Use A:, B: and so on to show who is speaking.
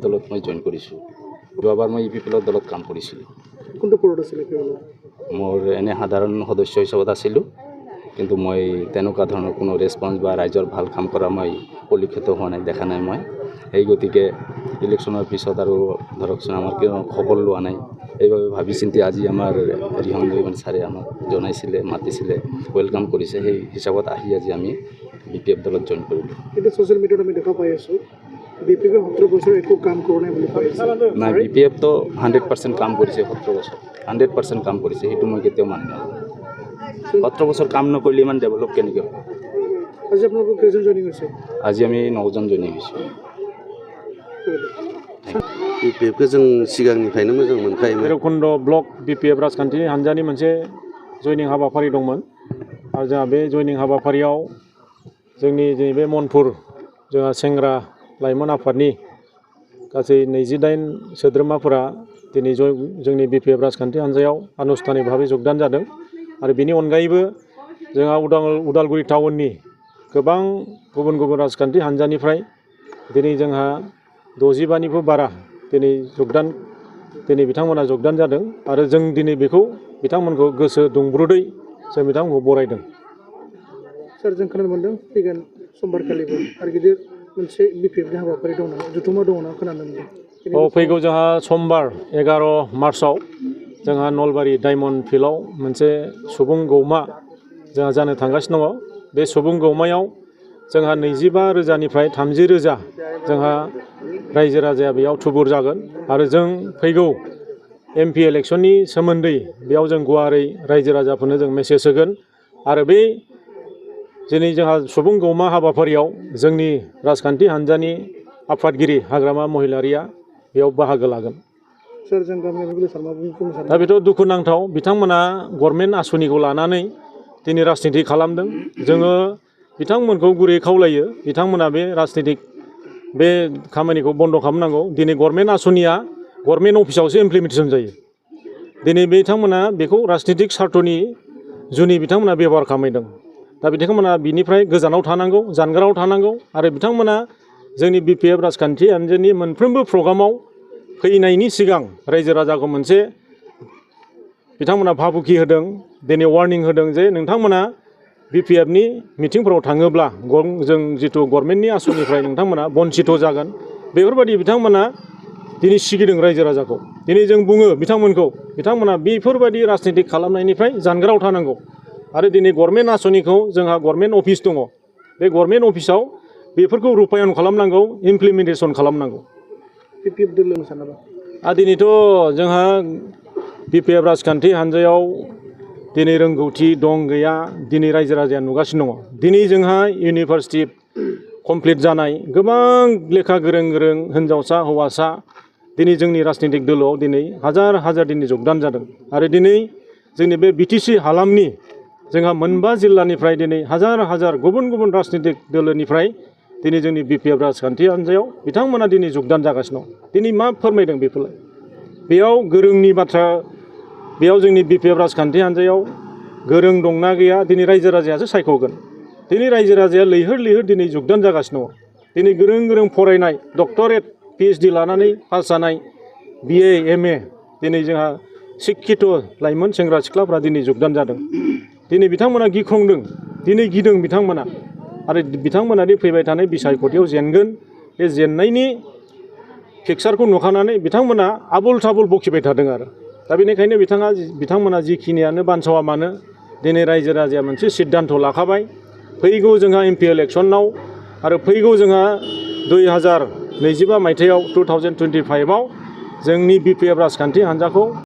A: দলত মই জইন কৰিছোঁ। যোৱাবাৰ মই UPPL দলত কাম কৰিছিলোঁ।
B: কোনটো পদত আছিল UPPL?
A: মোৰ এনে সাধাৰণ সদস্য হিচাপত আছিলোঁ, কিন্তু মই তেনেকুৱা ধৰণৰ কোনো ৰেছপন্স বা ৰাইজৰ ভাল কাম কৰা মই পৰিলক্ষিত হোৱা নাই, দেখা নাই মই। সেই গতিকে ইলেকশ্যনৰ পিছত আৰু ধৰকচোন আমাৰ কিয় খবৰ লোৱা নাই, এইভাবে ভাবি চিন্তি আজি আমাৰ ৰিহন দৈমাৰী ছাৰে আমাক জনাইছিলে, মাতিছিলে, ৱেলকাম কৰিছে। সেই হিচাপত আহি আজি আমি BPF দলত জইন কৰিলোঁ।
B: কিন্তু ছ'চিয়েল মিডিয়াত আমি দেখা পাই আছোঁ BPF 17 বছৰ একো কাম কৰা নাই বুলি কৈ আছে।
A: নাই, BPF তো 100% কাম কৰিছে। 17 বছৰ 100% কাম কৰিছে, সেইটো মই কেতিয়াও মানি নলওঁ। 17 বছৰ কাম নকৰিলে ইমান ডেভেলপ কেনেকৈ হ'ব?
B: আজি আপোনালোকৰ কেইজন জইনিং হৈছে?
A: আজি আমি 9 জন জইনিং হৈছোঁ।
C: BPFखौ जों सिगांनिफ्रायनो मोजां मोनखायोमोन।
D: भैरबकुन्द ब्लक BPF राजखान्थि हान्जानि मोनसे जयनिं हाबाफारि दंमोन आरो जोंहा बे जयनिं हाबाफारियाव जोंनि बे मनपुर जोंहा सेंग्रा लाइमोन आफादनि गासै 28 सोद्रोमाफोरा दिनै जोंनि BPF राजखान्थि हान्जायाव आनुষ্ঠাनिक भाबै जगदान जादों। आरो बेनि अनगायैबो जोंहा उदालगुरि टाउननि गोबां गुबुन गुबुन राजखान्थि हान्जानिफ्राय दिनै जोंहा 65निबो बारा दिनै बिथांमोना जगदान जादों आरो जों दिनै बेखौ बिथांमोनखौ गोसो दुंब्रुदै जों बिथांमोनखौ बरायदों।
B: सार, जों खोनानो मोन्दों फैगोन समबारखालिबो आरो गिदिर मोनसे BPFनि हाबाफारि दं नामा, जथुमा दङ ना खोनानो मोन्दों?
D: फैगौ जोंहा समबार 11 मार्चआव जोंहा नलबारि डायमन्ड फिल्डआव मोनसे सुबुं गौमा जोंहा जानो थांगासिनो दङ। बे सुबुं गौमायाव जोंहा 25,000निफ्राय 30,000 जोंहा रायजो राजाया बेयाव थुबुर जागोन आरो जों फैगौ MP इलेक्शननि सोमोन्दै बेयाव जों गुवारै रायजो राजाफोरनो जों मेसेज होगोन आरो बे दिनै जोंहा सुबुं गौमा हाबाफारियाव जोंनि राजखान्थि हान्जानि आफादगिरि हाग्रामा महिलारिया बेयाव बाहागो लागोन।
B: सार, जों गामियारि सार मा बुंनो सानो?
D: दा बेथ' दुखुनांथाव, बिथांमोना गभर्नमेन्ट आसनिखौ लानानै दिनै राजनिति खालामदों। जोङो बिथांमोनखौ गुरैयै खावलायो, बिथांमोना बे राजनितिक बे खामानिखौ बन्द' खालामनांगौ। दिनै गभर्नमेन्ट आसनिया गभर्नमेन्ट अफिसावसो इमप्लिमेन्टेसन जायो। दिनै बिथांमोना बेखौ राजनितिक सार्थनि जुनि बिथांमोना बेबहार खालामदों। दा बिथांमोना बिनिफ्राय गोजानाव थानांगौ, जानगाराव थानांगौ आरो बिथांमोना जोंनि BPF राजखान्थि हान्जानि मोनफ्रोमबो प्रग्रामाव फैनायनि सिगां रायजो राजाखौ मोनसे बिथांमोना भाबुखि होदों, दिनै वार्निं होदों जे नोंथांमोना BPFनि मिटिंफोराव थाङोब्ला जों जिथु गभर्नमेन्टनि आसनिफ्राय नोंथांमोना बन्सित जागोन, बेफोरबायदि बिथांमोना दिनै सिगिदों रायजो राजाखौ। दिनै जों बुङो बिथांमोना बेफोरबायदि राजनितिक खालामनायनिफ्राय जानगाराव थानांगौ आरो दिनै गभर्नमेन्ट आसनिखौ जोंहा गभर्नमेन्ट अफिस दङ, बे गभर्नमेन्ट अफिसाव बेफोरखौ रुपायन खालामनांगौ, इमप्लिमेन्टेसन खालामनांगौ।
B: BPF दोलो सानाबा
D: दिनैथ' जोंहा BPF राजखान्थि हान्जायाव दिनै रोंगौथि दं गैया दिनै रायजो राजाया नुगासिनो दङ। दिनै जोंहा इउनिभार्सिटि कमप्लिट जानाय गोबां लेखा गोरों हिन्जावसा हौवासा दिनै जोंनि राजनितिक दोलोआव दिनै हाजार दिनै जगदान जादों आरो दिनै जोंनि बे BTC हालामनि जोंहा मोनबा जिल्लानिफ्राय दिनै हाजार गुबुन गुबुन राजनितिक दोलोनिफ्राय दिनै जोंनि BPF राजखान्थि हान्जायाव बिथांमोना दिनै जगदान जागासिनो दं। दिनै मा फोरमायदों बेफोरलाय? बेयाव गोरोंनि बाथ्रा, बेयाव जोंनि BPF राजखान्थि हान्जायाव गोरों दंना गैया दिनै रायजो राजायासो सायख'गोन। दिनै रायजो राजाया लैहोर दिनै जगदान जागासिनो दङ। दिनै गोरों फरायनाय डक्टरेट PhD लानानै पास जानाय BA MA दिनै जोंहा शिक्षित लाइमोन सेंग्रा सिख्लाफ्रा दिनै जगदान जादों। दिनै बिथांमोना गिख्रंदों, दिनै गिदों बिथांमोना आरो बिथांमोना फैबाय थानाय बिसायख'थियाव जेनगोन। बे जेननायनि पिक्सारखौ नुखानानै बिथांमोना आबुल थाबुल बखिबाय थादों आरो दा बेनिखायनो बिथांमोना जिखिनियानो बानसावा मानो दिनै रायजो राजाया मोनसे सिद्धान्त लाखाबाय। फैगौ जोंहा MP इलेक्सनाव आरो फैगौ जोंहा 2025 मायथाइयाव 2025आव जोंनि BPF राजखान्थि हान्जाखौ